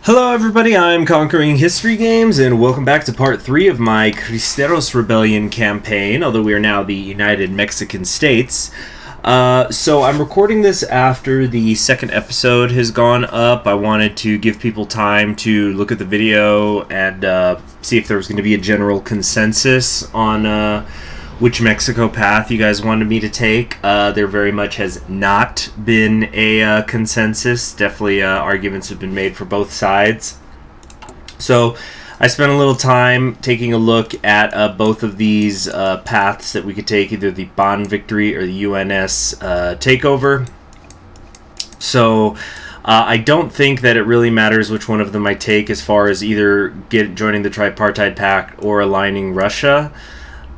Hello everybody, I'm Conquering History Games, and welcome back to part 3 of my Cristeros Rebellion campaign, although we are now the United Mexican States. So I'm recording this after the second episode has gone up. I wanted to give people time to look at the video and see if there was going to be a general consensus on which Mexico path you guys wanted me to take. There very much has not been a consensus. Definitely arguments have been made for both sides. So I spent a little time taking a look at both of these paths that we could take, either the Bonn victory or the UNS takeover. So I don't think that it really matters which one of them I take as far as either joining the Tripartite Pact or aligning Russia.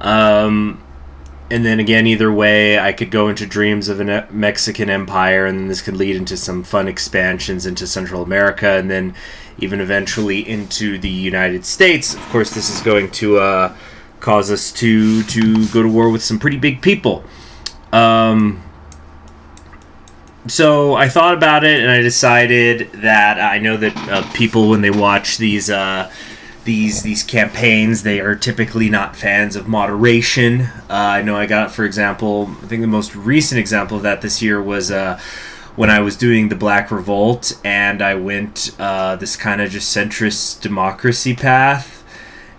And then again, either way, I could go into dreams of a Mexican empire, and then this could lead into some fun expansions into Central America, and then even eventually into the United States. Of course, this is going to cause us to go to war with some pretty big people. So I thought about it, and I decided that I know that people, when they watch these campaigns, they are typically not fans of moderation. I know I got, for example, I think the most recent example of that this year was when I was doing the Black Revolt, and I went this kind of just centrist democracy path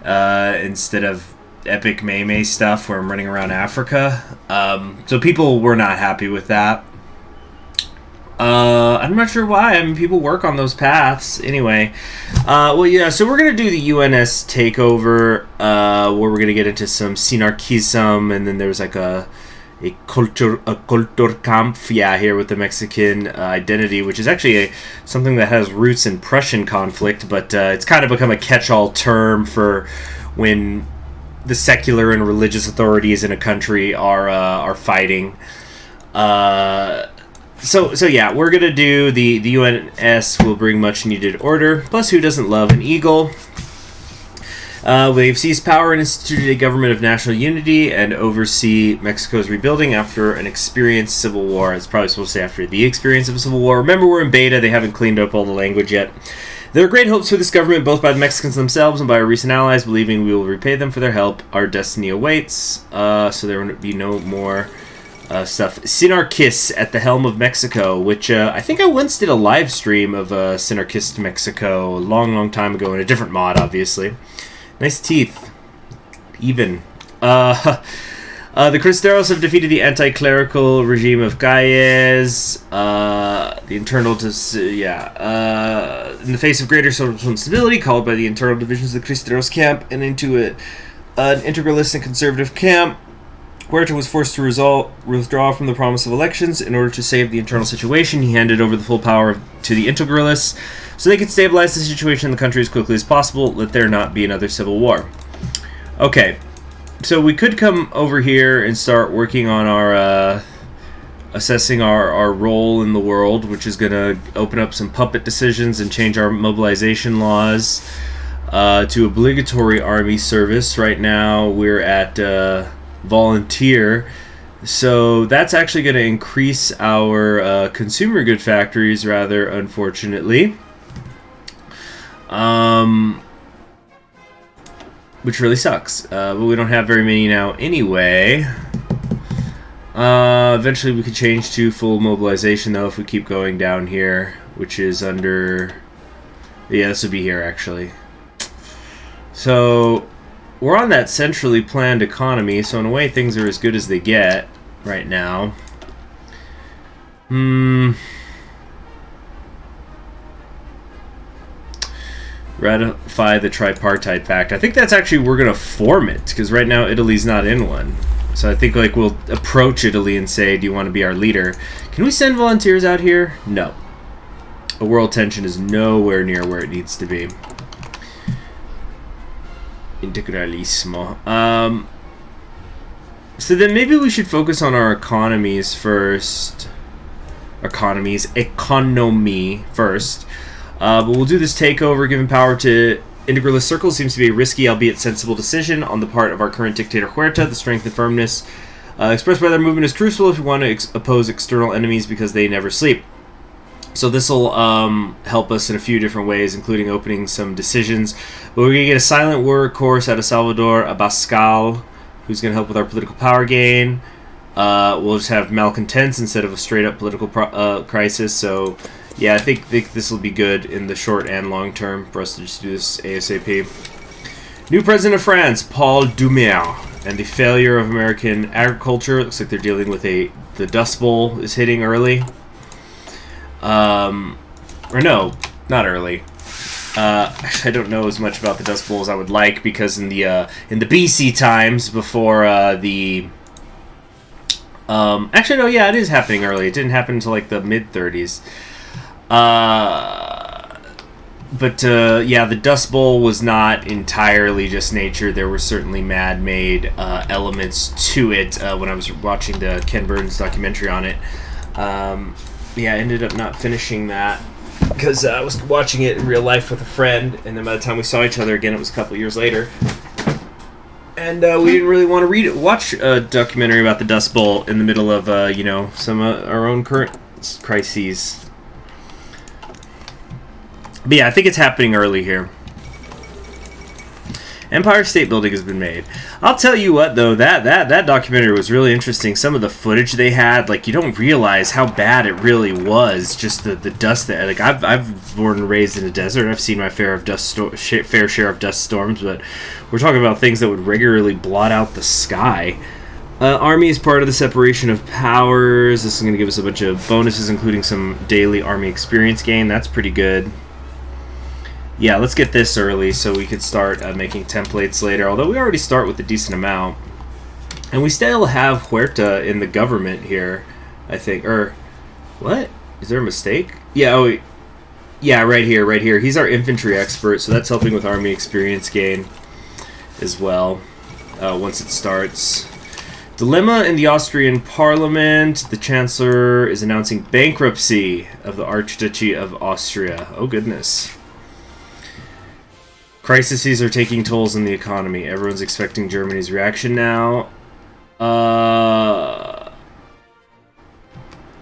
instead of epic Mei stuff where I'm running around Africa. So people were not happy with that. I'm not sure why. I mean, people work on those paths. Anyway, well, yeah, so we're going to do the UNS takeover, where we're going to get into some synarchism, and then there's like a Kulturkampf, here with the Mexican identity, which is actually something that has roots in Prussian conflict, but it's kind of become a catch-all term for when the secular and religious authorities in a country are fighting. So yeah, we're going to do the UNS will bring much needed order, plus who doesn't love an eagle? They've seized power and instituted a government of national unity and oversee Mexico's rebuilding after an experienced civil war. It's probably supposed to say after the experience of a civil war. Remember, we're in beta, they haven't cleaned up all the language yet. There are great hopes for this government, both by the Mexicans themselves and by our recent allies, believing we will repay them for their help. Our destiny awaits, so there will be no more stuff. Synarchis at the helm of Mexico, which I think I once did a live stream of Synarchist Mexico a long time ago in a different mod, obviously. Nice teeth. Even. The Cristeros have defeated the anti-clerical regime of Calles. The internal... in the face of greater social instability, called by the internal divisions of the Cristeros camp and into an integralist and conservative camp, Huerta was forced to withdraw from the promise of elections. In order to save the internal situation, he handed over the full power to the integralists so they could stabilize the situation in the country as quickly as possible. Let there not be another civil war. Okay, so we could come over here and start working on our assessing our role in the world, which is going to open up some puppet decisions and change our mobilization laws to obligatory army service. Right now we're at volunteer, so that's actually going to increase our consumer good factories, rather unfortunately, which really sucks, but we don't have very many now anyway. Eventually we could change to full mobilization though if we keep going down here, which is under, yeah, this would be here actually. So we're on that centrally planned economy, so in a way things are as good as they get right now. Ratify the Tripartite Pact. I think that's actually, we're going to form it, because right now Italy's not in one. So I think like we'll approach Italy and say, do you want to be our leader? Can we send volunteers out here? No. The world tension is nowhere near where it needs to be. Integralismo. So then maybe we should focus on our economies first. Economy first. But we'll do this takeover. Giving power to integralist circles seems to be a risky, albeit sensible decision on the part of our current dictator Huerta. The strength and firmness expressed by their movement is crucial if we want to oppose external enemies, because they never sleep. So this will help us in a few different ways, including opening some decisions. But we're going to get a silent workhorse out of Salvador Abascal, who's going to help with our political power gain. We'll just have malcontents instead of a straight-up political crisis. So, yeah, I think this will be good in the short and long term for us to just do this ASAP. New president of France, Paul Doumer, and the failure of American agriculture. It looks like they're dealing with the Dust Bowl is hitting early. Or no, not early. I don't know as much about the Dust Bowl as I would like, because in the BC times before actually no, yeah, it is happening early. It didn't happen until like the mid-30s. But yeah, the Dust Bowl was not entirely just nature. There were certainly man-made elements to it when I was watching the Ken Burns documentary on it. Yeah, I ended up not finishing that because I was watching it in real life with a friend, and then by the time we saw each other again, it was a couple years later. And we didn't really want to watch a documentary about the Dust Bowl in the middle of, some of our own current crises. But yeah, I think it's happening early here. Empire State Building has been made. I'll tell you what, though, that documentary was really interesting. Some of the footage they had, like, you don't realize how bad it really was. Just the dust that, like, I've born and raised in a desert. I've seen my fair share of dust storms, but we're talking about things that would regularly blot out the sky. Army is part of the separation of powers. This is going to give us a bunch of bonuses, including some daily Army experience gain. That's pretty good. Yeah, let's get this early so we could start making templates later, although we already start with a decent amount. And we still have Huerta in the government here, I think. Or, what? Is there a mistake? Yeah, oh, yeah, right here. He's our infantry expert, so that's helping with Army experience gain as well, once it starts. Dilemma in the Austrian Parliament. The Chancellor is announcing bankruptcy of the Archduchy of Austria. Oh, goodness. Crises are taking tolls on the economy. Everyone's expecting Germany's reaction now.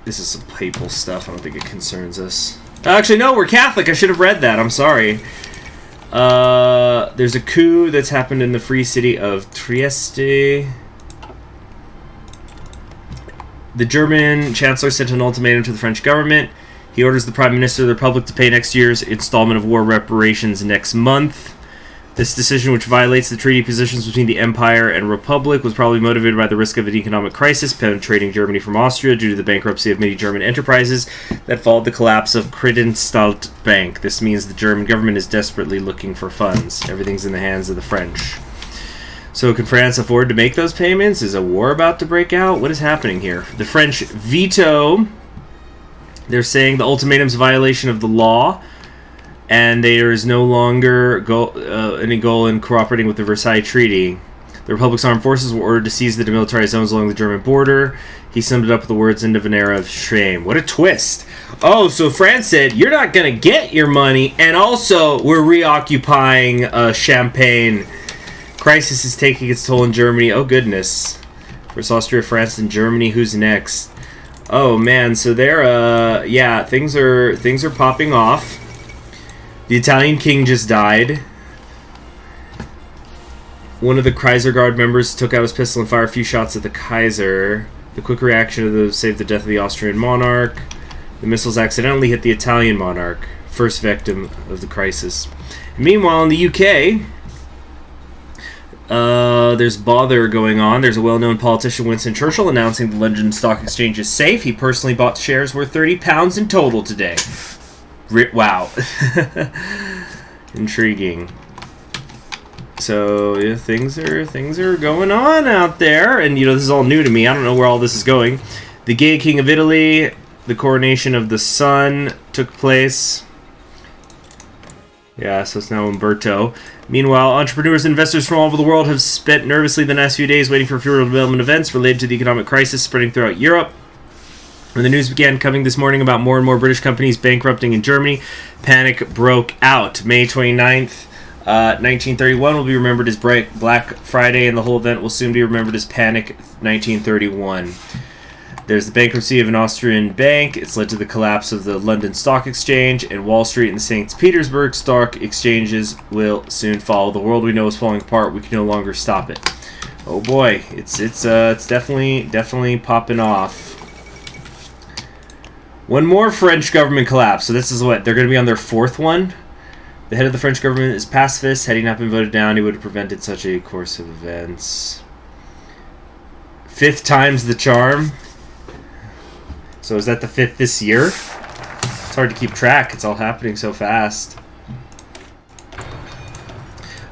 This is some papal stuff. I don't think it concerns us. Actually, no, we're Catholic. I should have read that. I'm sorry. There's a coup that's happened in the free city of Trieste. The German Chancellor sent an ultimatum to the French government. He orders the Prime Minister of the Republic to pay next year's installment of war reparations next month. This decision, which violates the treaty positions between the Empire and Republic, was probably motivated by the risk of an economic crisis penetrating Germany from Austria due to the bankruptcy of many German enterprises that followed the collapse of Creditanstalt Bank. This means the German government is desperately looking for funds. Everything's in the hands of the French. So can France afford to make those payments? Is a war about to break out? What is happening here? The French veto. They're saying the ultimatum's a violation of the law, and there is no longer any goal in cooperating with the Versailles Treaty. The Republic's armed forces were ordered to seize the demilitarized zones along the German border. He summed it up with the words, "End of an era of shame." What a twist. Oh, so France said, you're not going to get your money, and also we're reoccupying Champagne. Crisis is taking its toll in Germany. Oh, goodness. First Austria, France, and Germany. Who's next? Oh, man. So they're, yeah, things are popping off. The Italian king just died. One of the Kaiserguard members took out his pistol and fired a few shots at the Kaiser. The quick reaction saved the death of the Austrian monarch. The missiles accidentally hit the Italian monarch, first victim of the crisis. And meanwhile, in the UK, there's bother going on. There's a well-known politician, Winston Churchill, announcing the London Stock Exchange is safe. He personally bought shares worth £30 in total today. Wow. Intriguing. So yeah, things are going on out there, and this is all new to me. I don't know where all this is going. The gay king of Italy, the coronation of the sun took place. Yeah, so it's now Umberto. Meanwhile, entrepreneurs and investors from all over the world have spent nervously the last few days waiting for fewer development events related to the economic crisis spreading throughout Europe. When the news began coming this morning about more and more British companies bankrupting in Germany, panic broke out. May 29th, 1931 will be remembered as Black Friday, and the whole event will soon be remembered as Panic 1931. There's the bankruptcy of an Austrian bank. It's led to the collapse of the London Stock Exchange, and Wall Street and St. Petersburg stock exchanges will soon follow. The world we know is falling apart. We can no longer stop it. Oh boy, it's definitely popping off. One more French government collapse. So this is what they're going to be on their 4th one. The head of the French government is pacifist. Had he not been voted down, he would have prevented such a course of events. 5th time's the charm. So is that the 5th this year? It's hard to keep track. It's all happening so fast.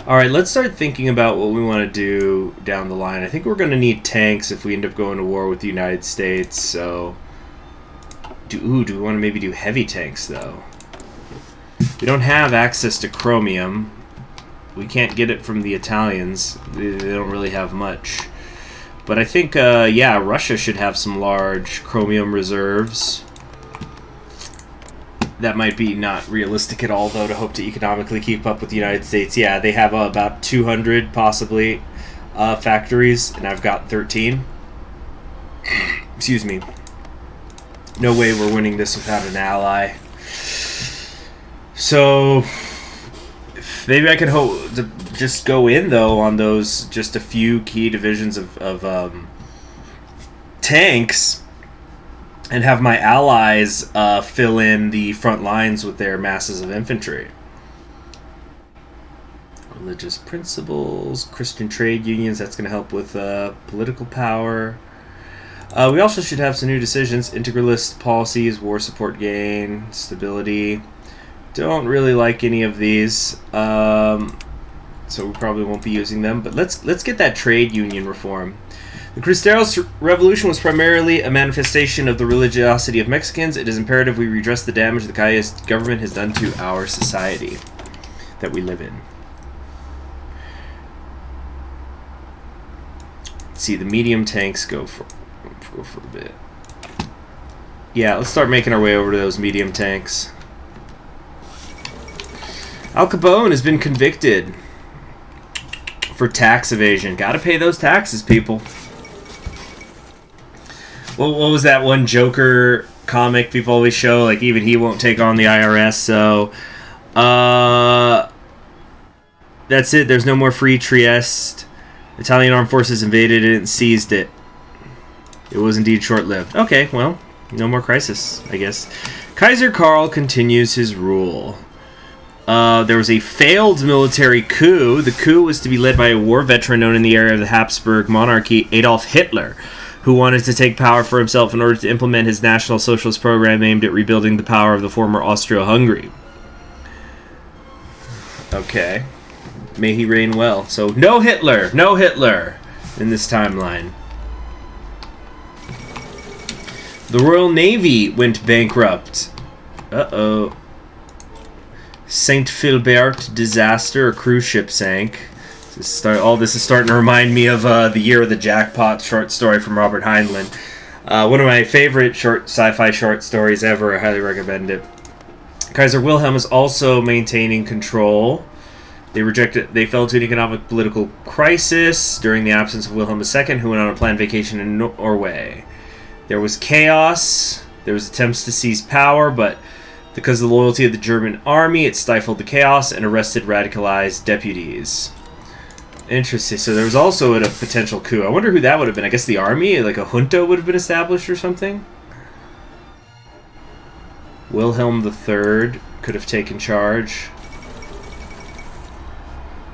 Alright, let's start thinking about what we want to do down the line. I think we're going to need tanks if we end up going to war with the United States. So, do we want to maybe do heavy tanks, though? We don't have access to chromium. We can't get it from the Italians. They don't really have much. But I think, yeah, Russia should have some large chromium reserves. That might be not realistic at all, though, to hope to economically keep up with the United States. Yeah, they have about 200, possibly, factories, and I've got 13. Excuse me. No way we're winning this without an ally. So, maybe I could hope to just go in, though, on those, just a few key divisions of tanks, and have my allies fill in the front lines with their masses of infantry. Religious principles, Christian trade unions, that's going to help with political power. We also should have some new decisions. Integralist policies, war support gain, stability. Don't really like any of these, so we probably won't be using them. But let's get that trade union reform. The Cristeros revolution was primarily a manifestation of the religiosity of Mexicans. It is imperative we redress the damage the Calles government has done to our society that we live in. Let's see, the medium tanks go for a bit. Yeah, let's start making our way over to those medium tanks. Al Capone has been convicted for tax evasion. Gotta pay those taxes, people. What was that one Joker comic people always show? Like, even he won't take on the IRS, so... that's it. There's no more free Trieste. Italian armed forces invaded it and seized it. It was indeed short-lived. Okay, well, no more crisis, I guess. Kaiser Karl continues his rule. There was a failed military coup. The coup was to be led by a war veteran known in the area of the Habsburg monarchy, Adolf Hitler, who wanted to take power for himself in order to implement his National Socialist program aimed at rebuilding the power of the former Austro-Hungary. Okay. May he reign well. So, no Hitler! No Hitler! In this timeline. The Royal Navy went bankrupt. Uh-oh. St. Philbert disaster, a cruise ship sank. All this is starting to remind me of The Year of the Jackpot short story from Robert Heinlein. One of my favorite sci-fi short stories ever. I highly recommend it. Kaiser Wilhelm is also maintaining control. They fell to an economic political crisis during the absence of Wilhelm II, who went on a planned vacation in Norway. There was chaos. There was attempts to seize power, but because of the loyalty of the German army, it stifled the chaos and arrested radicalized deputies. Interesting. So there was also a potential coup. I wonder who that would have been. I guess the army? Like a junta would have been established or something? Wilhelm III could have taken charge.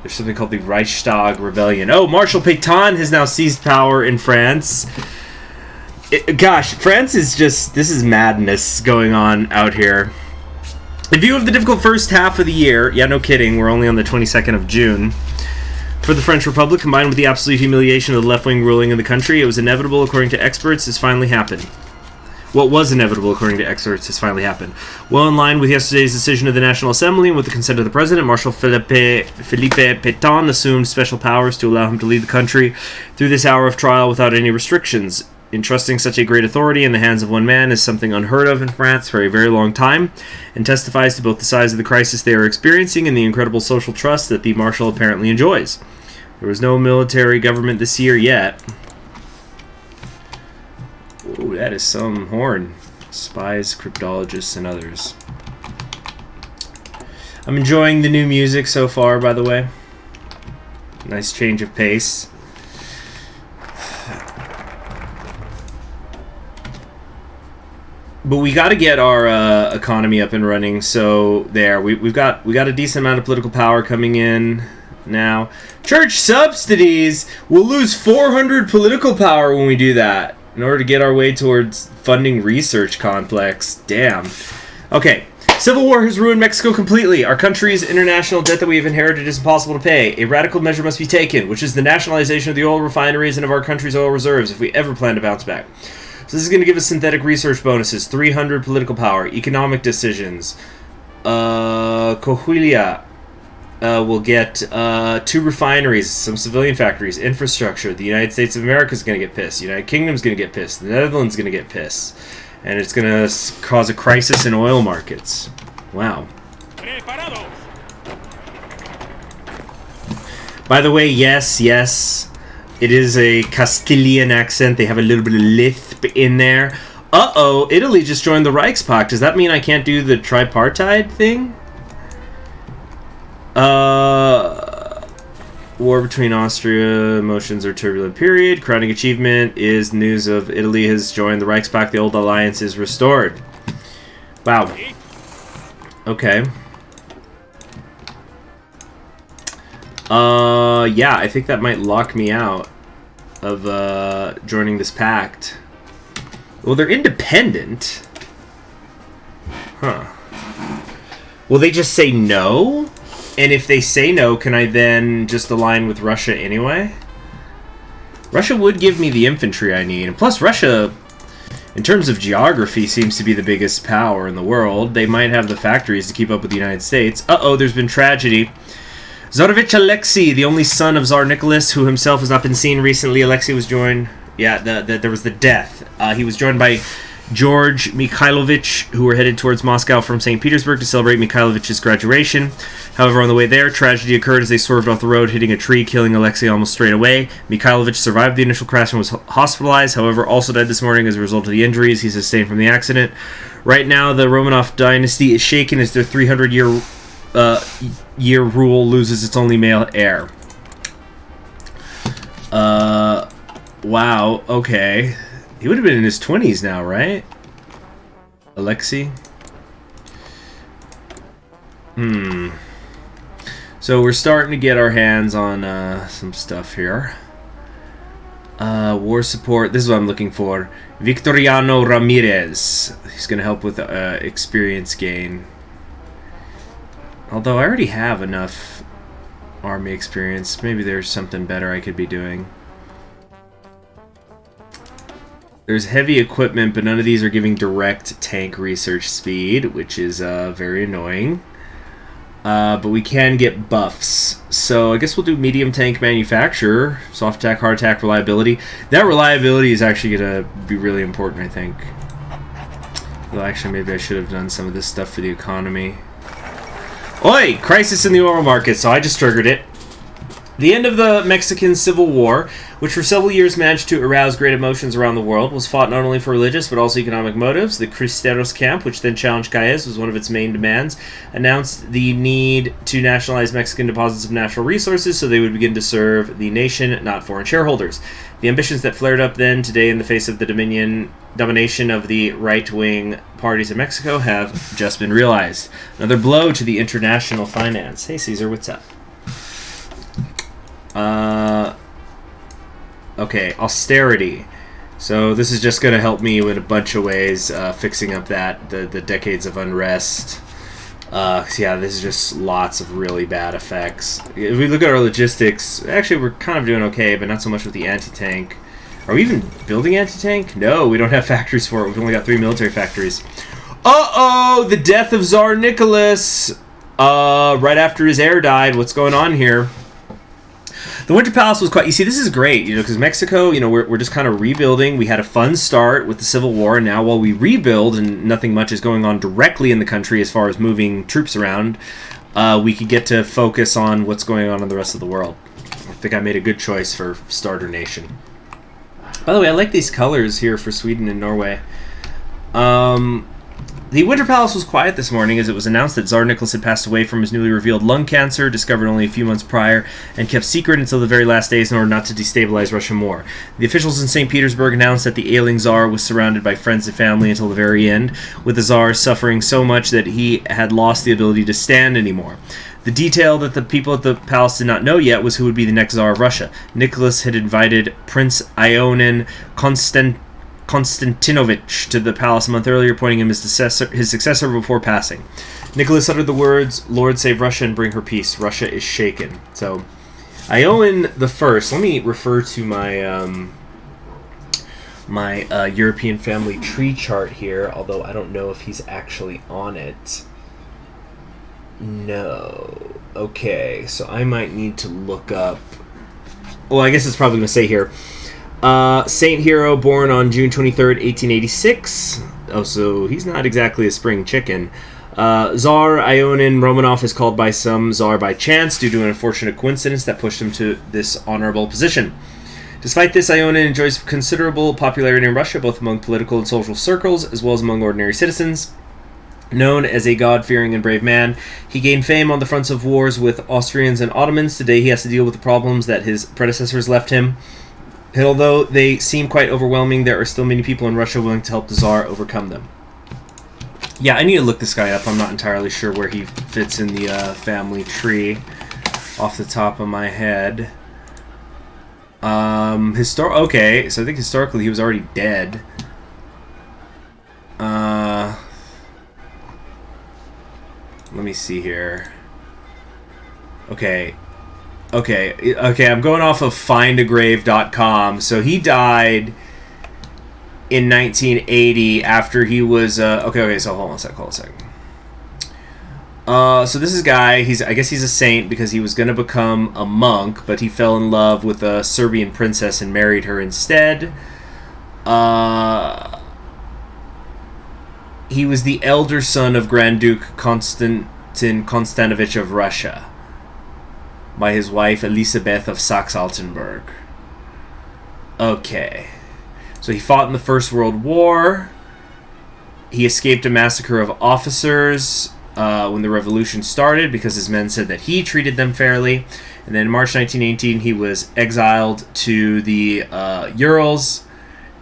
There's something called the Reichstag Rebellion. Oh, Marshal Pétain has now seized power in France. Gosh, France is just... This is madness going on out here. In view of the difficult first half of the year... Yeah, no kidding. We're only on the 22nd of June. For the French Republic, combined with the absolute humiliation of the left-wing ruling in the country, it was inevitable, according to experts, has finally happened. What was inevitable, according to experts, has finally happened. Well in line with yesterday's decision of the National Assembly and with the consent of the President, Marshal Philippe Pétain assumed special powers to allow him to lead the country through this hour of trial without any restrictions. Entrusting such a great authority in the hands of one man is something unheard of in France for a very long time, and testifies to both the size of the crisis they are experiencing and the incredible social trust that the Marshal apparently enjoys. There was no military government this year yet. Ooh, that is some horn. Spies, cryptologists, and others. I'm enjoying the new music so far, by the way. Nice change of pace. But we got to get our economy up and running. So there, we got a decent amount of political power coming in now. Church subsidies. We'll lose 400 political power when we do that in order to get our way towards funding research complex. Damn. Okay. Civil war has ruined Mexico completely. Our country's international debt that we have inherited is impossible to pay. A radical measure must be taken, which is the nationalization of the oil refineries and of our country's oil reserves if we ever plan to bounce back. So this is going to give us synthetic research bonuses, 300 political power, economic decisions. Coahuila will get 2 refineries, some civilian factories, infrastructure. The United States of America is going to get pissed. The United Kingdom is going to get pissed. The Netherlands is going to get pissed. And it's going to cause a crisis in oil markets. Wow. By the way, yes, it is a Castilian accent. They have a little bit of lisp in there. Uh-oh, Italy just joined the Reichstag. Does that mean I can't do the tripartite thing? War between Austria, emotions are turbulent period. Crowning achievement is news of Italy has joined the Reichspakt. The old alliance is restored. Wow. Okay. Yeah, I think that might lock me out of joining this pact. Well, they're independent. Huh. Will they just say no? And if they say no, can I then just align with Russia anyway? Russia would give me the infantry I need. And plus, Russia, in terms of geography, seems to be the biggest power in the world. They might have the factories to keep up with the United States. Uh-oh, there's been tragedy. Tsarevich Alexei, the only son of Tsar Nicholas, who himself has not been seen recently. Alexei was joined... Yeah, there was the death. He was joined by George Mikhailovich, who were headed towards Moscow from St. Petersburg to celebrate Mikhailovich's graduation. However, on the way there, tragedy occurred as they swerved off the road, hitting a tree, killing Alexei almost straight away. Mikhailovich survived the initial crash and was hospitalized, however, also died this morning as a result of the injuries he sustained from the accident. Right now, the Romanov dynasty is shaken as their 300-year rule loses its only male heir. Wow, okay. He would have been in his 20s now, right? Alexei? So we're starting to get our hands on some stuff here. War support. This is what I'm looking for. Victoriano Ramirez. He's going to help with experience gain. Although I already have enough army experience. Maybe there's something better I could be doing. There's heavy equipment, but none of these are giving direct tank research speed, which is very annoying. But we can get buffs. So I guess we'll do medium tank manufacturer, soft attack, hard attack, reliability. That reliability is actually going to be really important, I think. Well, actually, maybe I should have done some of this stuff for the economy. Oi! Crisis in the oil market, so I just triggered it. The end of the Mexican Civil War, which for several years managed to arouse great emotions around the world, was fought not only for religious but also economic motives. The Cristeros camp, which then challenged Calles, was one of its main demands, announced the need to nationalize Mexican deposits of natural resources so they would begin to serve the nation, not foreign shareholders. The ambitions that flared up then, today in the face of the domination of the right-wing parties in Mexico, have just been realized. Another blow to the international finance. Hey, Caesar, what's up? Okay, austerity. So this is just going to help me in a bunch of ways, fixing up the decades of unrest. Yeah, this is just lots of really bad effects. If we look at our logistics, actually we're kind of doing okay, but not so much with the anti-tank. Are we even building anti-tank? No, we don't have factories for it. We've only got 3 military factories. Uh-oh! The death of Tsar Nicholas! Right after his heir died. What's going on here? The Winter Palace was quite... You see, this is great, because Mexico, we're just kind of rebuilding. We had a fun start with the Civil War, and now while we rebuild and nothing much is going on directly in the country as far as moving troops around, we could get to focus on what's going on in the rest of the world. I think I made a good choice for Starter Nation. By the way, I like these colors here for Sweden and Norway. The Winter Palace was quiet this morning as it was announced that Tsar Nicholas had passed away from his newly revealed lung cancer, discovered only a few months prior, and kept secret until the very last days in order not to destabilize Russia more. The officials in St. Petersburg announced that the ailing Tsar was surrounded by friends and family until the very end, with the Tsar suffering so much that he had lost the ability to stand anymore. The detail that the people at the palace did not know yet was who would be the next Tsar of Russia. Nicholas had invited Prince Ionin Konstantinovich to the palace a month earlier, appointing him as his successor before passing. Nicholas uttered the words, "Lord, save Russia and bring her peace. Russia is shaken." So, Ionin the First. Let me refer to my European family tree chart here, although I don't know if he's actually on it. No. Okay, so I might need to look up... Well, I guess it's probably going to say here. Saint Hero, born on June 23rd, 1886. Oh, so he's not exactly a spring chicken. Tsar Ionin Romanov is called by some Tsar by chance due to an unfortunate coincidence that pushed him to this honorable position. Despite this, Ionin enjoys considerable popularity in Russia, both among political and social circles, as well as among ordinary citizens. Known as a God-fearing and brave man, he gained fame on the fronts of wars with Austrians and Ottomans. Today he has to deal with the problems that his predecessors left him. And although they seem quite overwhelming, there are still many people in Russia willing to help the Tsar overcome them. Yeah, I need to look this guy up. I'm not entirely sure where he fits in the family tree off the top of my head. Okay, so I think historically he was already dead. Let me see here. Okay, I'm going off of findagrave.com. So he died in 1980 after he was... okay, so hold on a second. So this is a guy, I guess he's a saint because he was going to become a monk, but he fell in love with a Serbian princess and married her instead. He was the elder son of Grand Duke Konstantin Konstantinovich of Russia by his wife Elisabeth of Saxe-Altenburg. Okay. So he fought in the First World War. He escaped a massacre of officers when the revolution started because his men said that he treated them fairly. And then in March 1918 he was exiled to the Urals,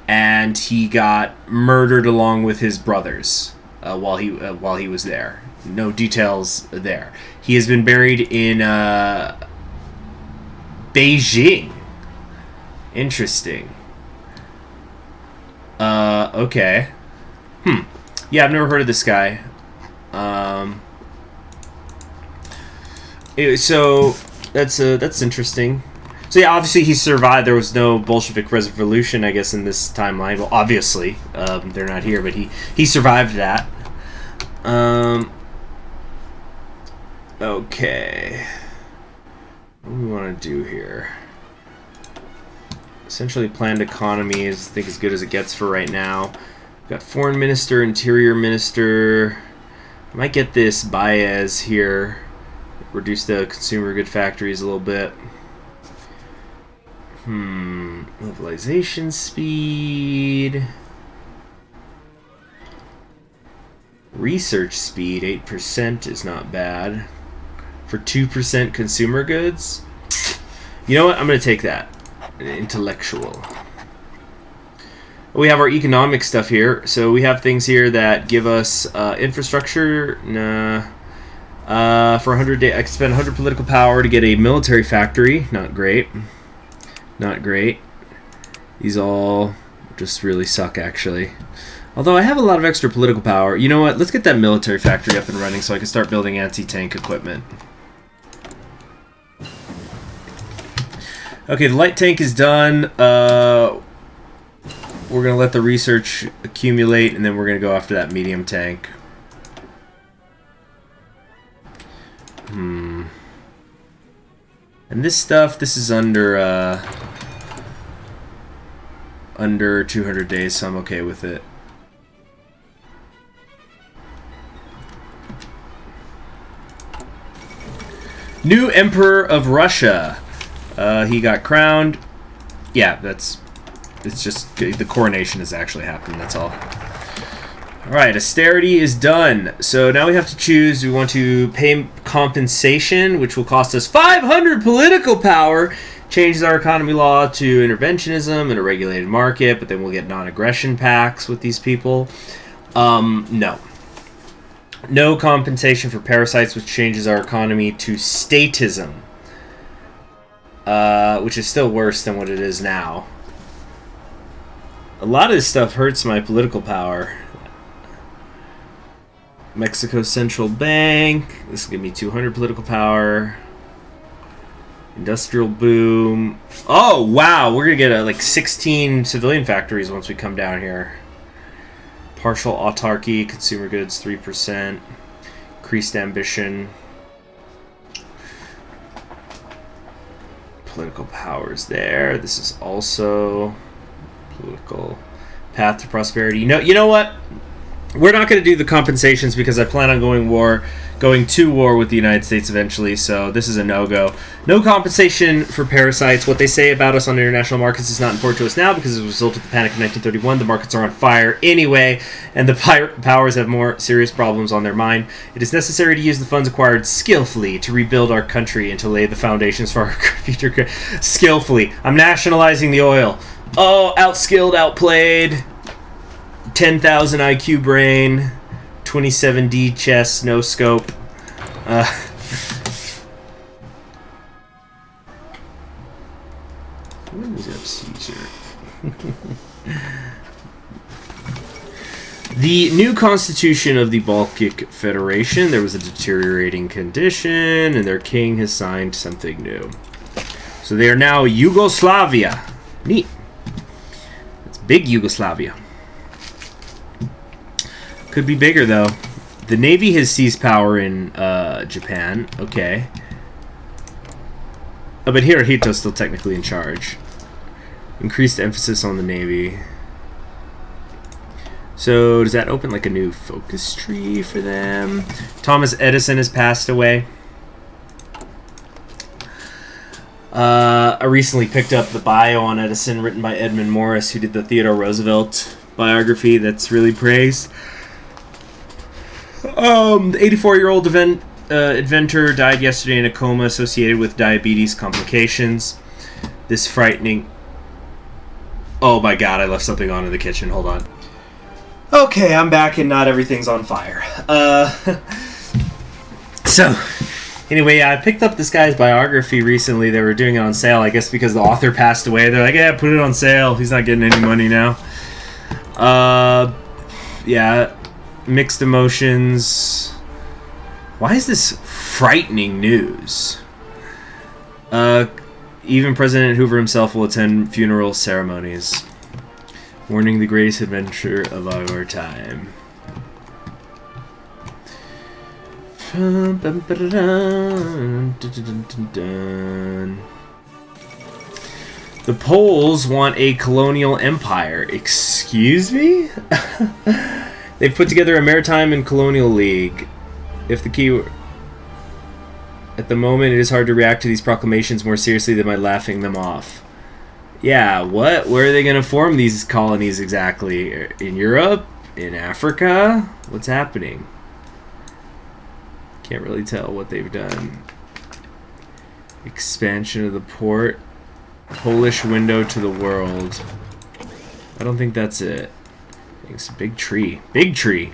and he got murdered along with his brothers while he was there. No details there. He has been buried in Beijing. Interesting. Okay. Yeah, I've never heard of this guy. So that's interesting. So yeah, obviously he survived. There was no Bolshevik revolution, I guess, in this timeline. Well, obviously, they're not here, but he survived that. Okay. What do we want to do here? Essentially, planned economy is, I think, as good as it gets for right now. We've got foreign minister, interior minister. I might get this Baez here. Reduce the consumer good factories a little bit. Mobilization speed. Research speed, 8% is not bad. For 2% consumer goods. You know what? I'm going to take that. Intellectual. We have our economic stuff here. So we have things here that give us infrastructure. For 100 days, I can spend 100 political power to get a military factory. Not great. Not great. These all just really suck, actually. Although I have a lot of extra political power. You know what? Let's get that military factory up and running so I can start building anti-tank equipment. Okay, the light tank is done. We're going to let the research accumulate, and then we're going to go after that medium tank. And this stuff, this is under 200 days, so I'm okay with it. New Emperor of Russia. He got crowned. Yeah, that's It's just the coronation has actually happened, that's all. Alright, austerity is done. So now we have to choose, we want to pay compensation, which will cost us 500 political power, changes our economy law to interventionism and a regulated market, but then we'll get non-aggression pacts with these people. No. No compensation for parasites, which changes our economy to statism. Which is still worse than what it is now. A lot of this stuff hurts my political power. Mexico Central Bank. This will give me 200 political power. Industrial boom. Oh, wow. We're going to get like 16 civilian factories once we come down here. Partial autarky. Consumer goods, 3%. Increased ambition. Political powers there. This is also political path to prosperity. You know what? We're not going to do the compensations because I plan on going to war with the United States eventually, so this is a no-go. No compensation for parasites. What they say about us on international markets is not important to us now because as a result of the Panic of 1931, the markets are on fire anyway, and the powers have more serious problems on their mind. It is necessary to use the funds acquired skillfully to rebuild our country and to lay the foundations for our future. Skillfully. I'm nationalizing the oil. Oh, outskilled, outplayed. 10,000 IQ brain, 27D chest, no scope. What is up, Caesar? The new constitution of the Baltic Federation. There was a deteriorating condition, and their king has signed something new. So they are now Yugoslavia. Neat. It's big Yugoslavia. Could be bigger, though. The Navy has seized power in Japan. Okay. Oh, but Hirohito's still technically in charge. Increased emphasis on the Navy. So, does that open like a new focus tree for them? Thomas Edison has passed away. I recently picked up the bio on Edison written by Edmund Morris, who did the Theodore Roosevelt biography that's really praised. The 84-year-old inventor died yesterday in a coma associated with diabetes complications. This frightening... Oh my god, I left something on in the kitchen. Hold on. Okay, I'm back and not everything's on fire. So, anyway, yeah, I picked up this guy's biography recently. They were doing it on sale, I guess because the author passed away. They're like, yeah, put it on sale. He's not getting any money now. Yeah... Mixed emotions. Why is this frightening news? Even President Hoover himself will attend funeral ceremonies. Warning: the greatest adventure of our time. The Poles want a colonial empire. Excuse me? They've put together a maritime and colonial league. If the key... At the moment, it is hard to react to these proclamations more seriously than by laughing them off. Yeah, what? Where are they going to form these colonies exactly? In Europe? In Africa? What's happening? Can't really tell what they've done. Expansion of the port. Polish window to the world. I don't think that's it. It's a big tree. Big tree.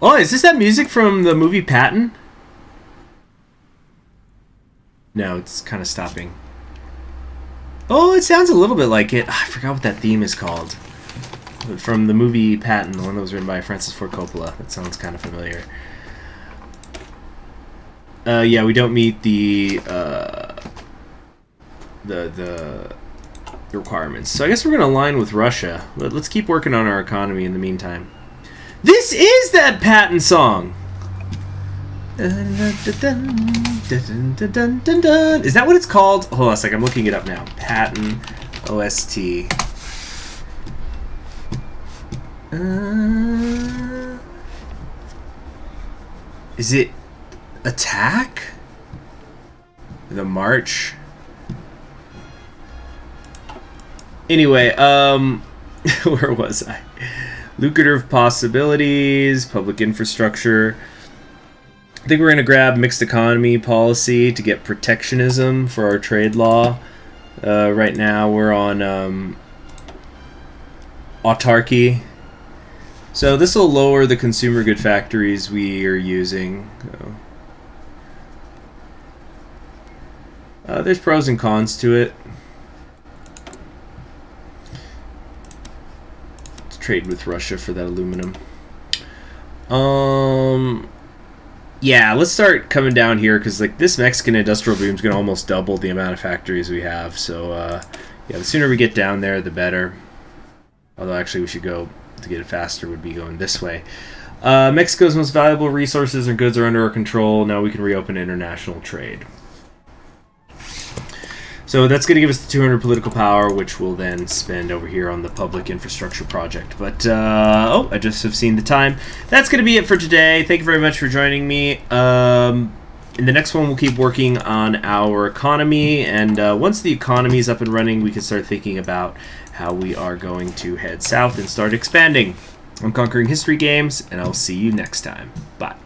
Oh, is this that music from the movie Patton? No, it's kind of stopping. Oh, it sounds a little bit like it. I forgot what that theme is called. From the movie Patton, the one that was written by Francis Ford Coppola. That sounds kind of familiar. Yeah, we don't meet the requirements. So I guess we're going to align with Russia. But let's keep working on our economy in the meantime. This is that Patton song! Is that what it's called? Hold on a second, I'm looking it up now. Patton OST. Is it Attack? The March? Anyway, where was I? Lucrative possibilities, public infrastructure. I think we're going to grab mixed economy policy to get protectionism for our trade law. Right now we're on autarky. So this will lower the consumer good factories we are using. There's pros and cons to it. Let's trade with Russia for that aluminum. Yeah, let's start coming down here because like this Mexican industrial boom is going to almost double the amount of factories we have. So yeah, the sooner we get down there, the better. Although actually we should go to get it faster would be going this way. Mexico's most valuable resources and goods are under our control. Now we can reopen international trade. So that's going to give us the 200 political power, which we'll then spend over here on the public infrastructure project. But, oh, I just have seen the time. That's going to be it for today. Thank you very much for joining me. In the next one, we'll keep working on our economy. And once the economy is up and running, we can start thinking about how we are going to head south and start expanding. I'm Conquering History Games, and I'll see you next time. Bye.